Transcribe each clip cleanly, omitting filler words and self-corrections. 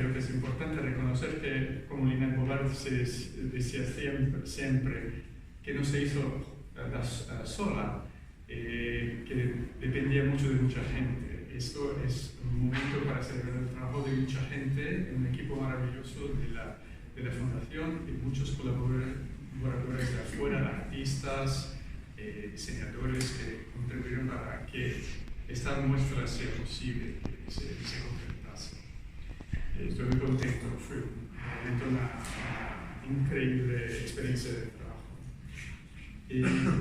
creo que es importante reconocer que, como Lina Bobardi decía siempre, que no se hizo sola, que dependía mucho de mucha gente. Esto es un momento para celebrar el trabajo de mucha gente, un equipo maravilloso de la Fundación y muchos colaboradores de afuera, artistas, diseñadores que contribuyeron para que esta muestra sea posible, que se concretase. Estoy muy contento, fue realmente una increíble experiencia de trabajo.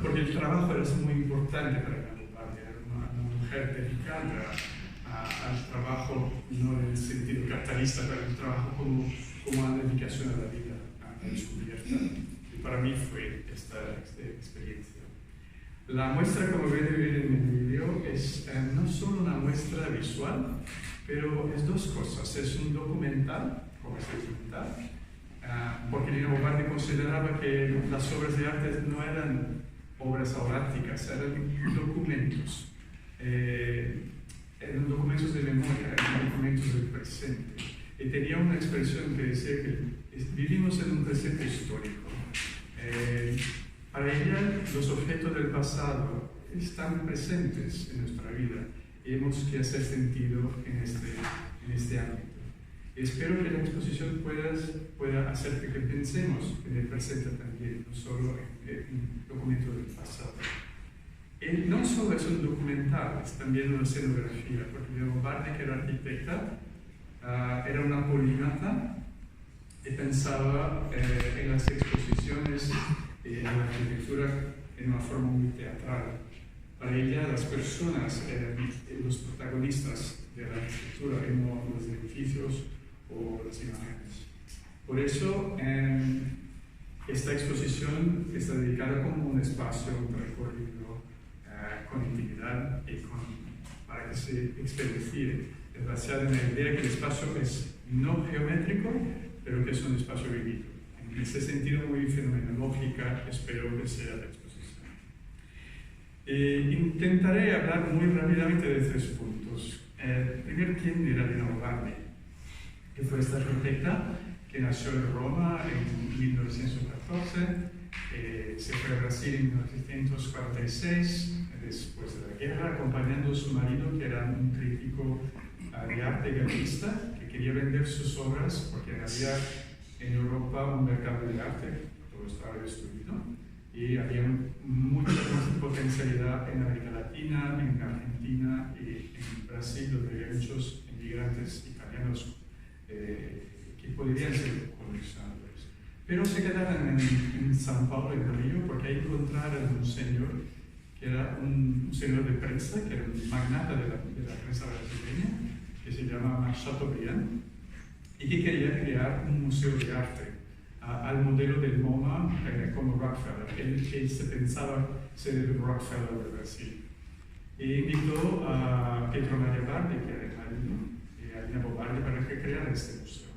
Porque el trabajo era muy importante para Lina Bobardi, era una mujer dedicada al trabajo, no en el sentido capitalista, pero el trabajo como una dedicación a la vida, a la descubierta. Y para mí fue esta experiencia. La muestra, como ven en el video, es no solo una muestra visual, pero es dos cosas. Es un documental, como es documental, porque Lina Bobardi consideraba que las obras de arte no eran obras auráticas, eran documentos. Eran documentos de memoria, eran documentos del presente. Y tenía una expresión que decía que vivimos en un presente histórico. Para ella, los objetos del pasado están presentes en nuestra vida y hemos que hacer sentido en este ámbito. Espero que la exposición pueda hacer que pensemos en el presente también, no solo en documentos del pasado. No solo es un documental, es también una escenografía, porque Lina Bobardi, que era arquitecta, era una polímata y pensaba en las exposiciones en la arquitectura en una forma muy teatral. Para ella, las personas eran los protagonistas de la arquitectura, no los edificios o las imágenes. Por eso, esta exposición está dedicada como un espacio, un recorrido con intimidad y para que se experiencie, basada en la idea que el espacio es no geométrico, pero que es un espacio vivido. En ese sentido, muy fenomenológica, espero que sea la exposición. Intentaré hablar muy rápidamente de 3 puntos. Primero, ¿quién era Lina Bobardi? Que fue esta arquitecta que nació en Roma en 1914, se fue a Brasil en 1946, después de la guerra, acompañando a su marido, que era un crítico de arte galerista, que quería vender sus obras porque había en Europa un mercado de arte, todo estaba destruido, y había mucha potencialidad en América Latina, en Argentina y en Brasil, donde había muchos inmigrantes italianos que podrían ser coleccionadores. Pero se quedaron en São Paulo, en Río, porque ahí encontraron un señor que era un señor de prensa, que era un magnate de la prensa brasileña, que se llama Chateaubriand, y que quería crear un museo de arte al modelo del MoMA como Rockefeller. Él se pensaba ser el Rockefeller de Brasil. Y invitó a Pietro Maria Bardi, que era el marido, y a Lina Bobardi para que creara este museo.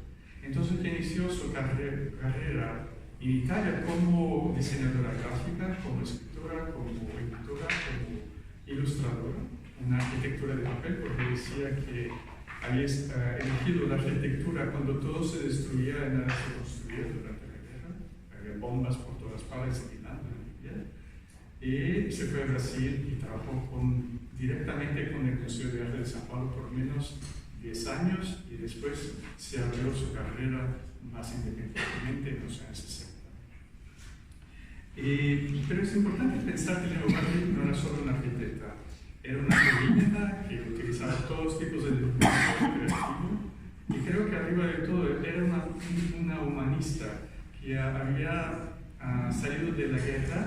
Entonces inició su carrera en Italia como diseñadora gráfica, como escritora, como editora, como ilustradora, una arquitectura de papel, porque decía que había elegido la arquitectura cuando todo se destruía y nada se construía durante la guerra. Había bombas por todas partes en Milán, y se fue a Brasil y trabajó directamente con el Museo de Arte de São Paulo por menos 10 años y después se abrió su carrera más independientemente en los años 60. Pero es importante pensar que Lina Bobardi no era solo una arquitecta, era una polímata que utilizaba todos tipos de documentación creativa y creo que arriba de todo era una humanista que había salido de la guerra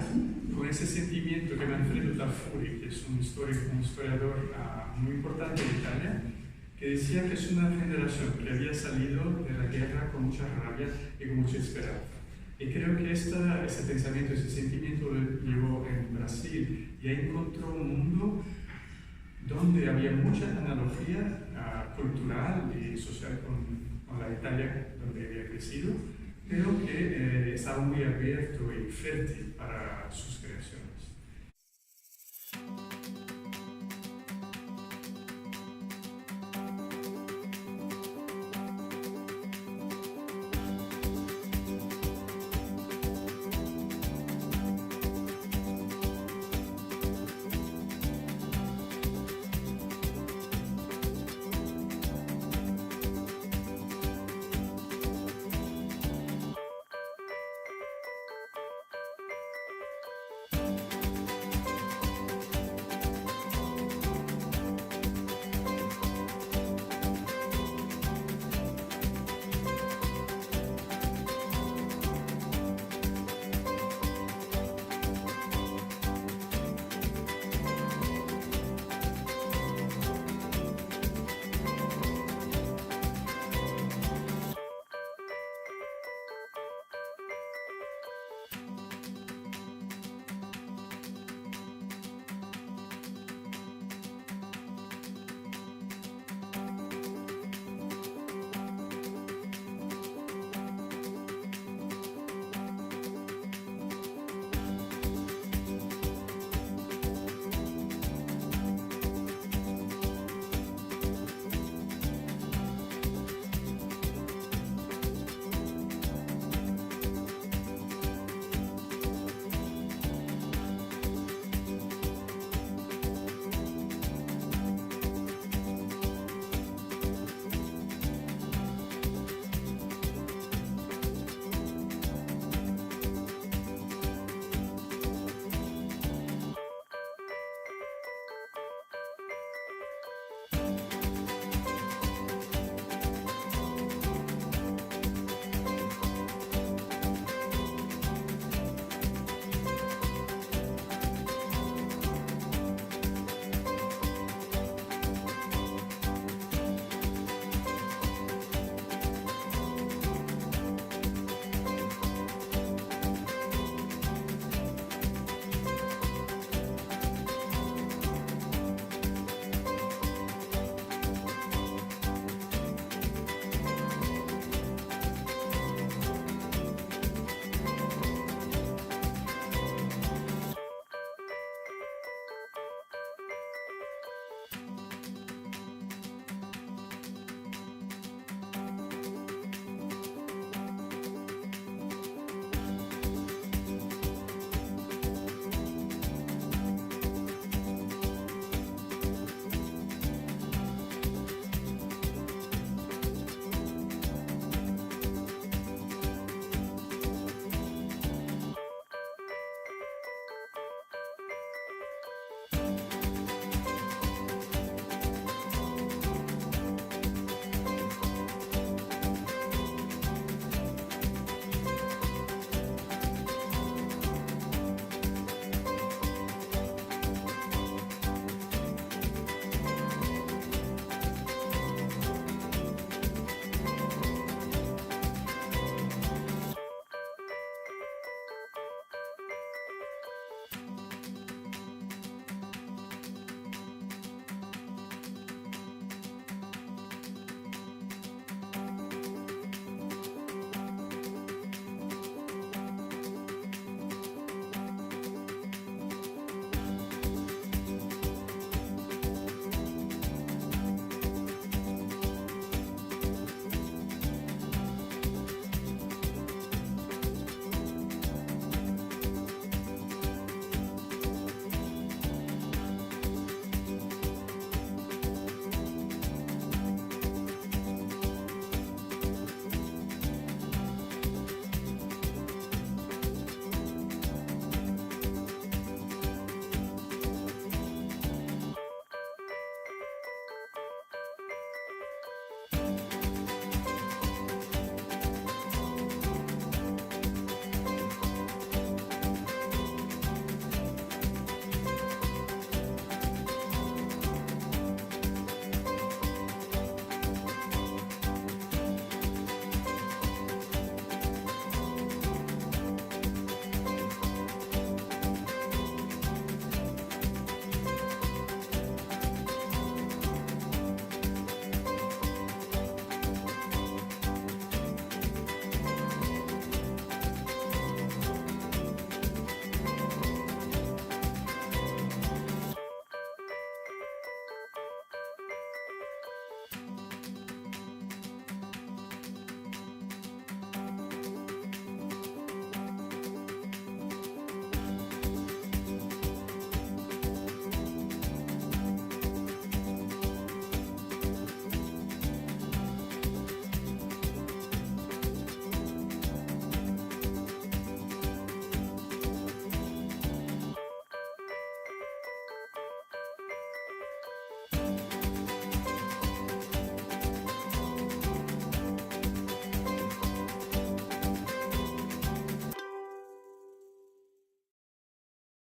con ese sentimiento que Manfredo Tafuri, que es un historiador muy importante en Italia, que decía que es una generación que había salido de la guerra con mucha rabia y con mucha esperanza. Y creo que ese pensamiento, ese sentimiento lo llevó en Brasil y ahí encontró un mundo donde había mucha analogía cultural y social con la Italia donde había crecido, pero que estaba muy abierto y fértil para sus creaciones.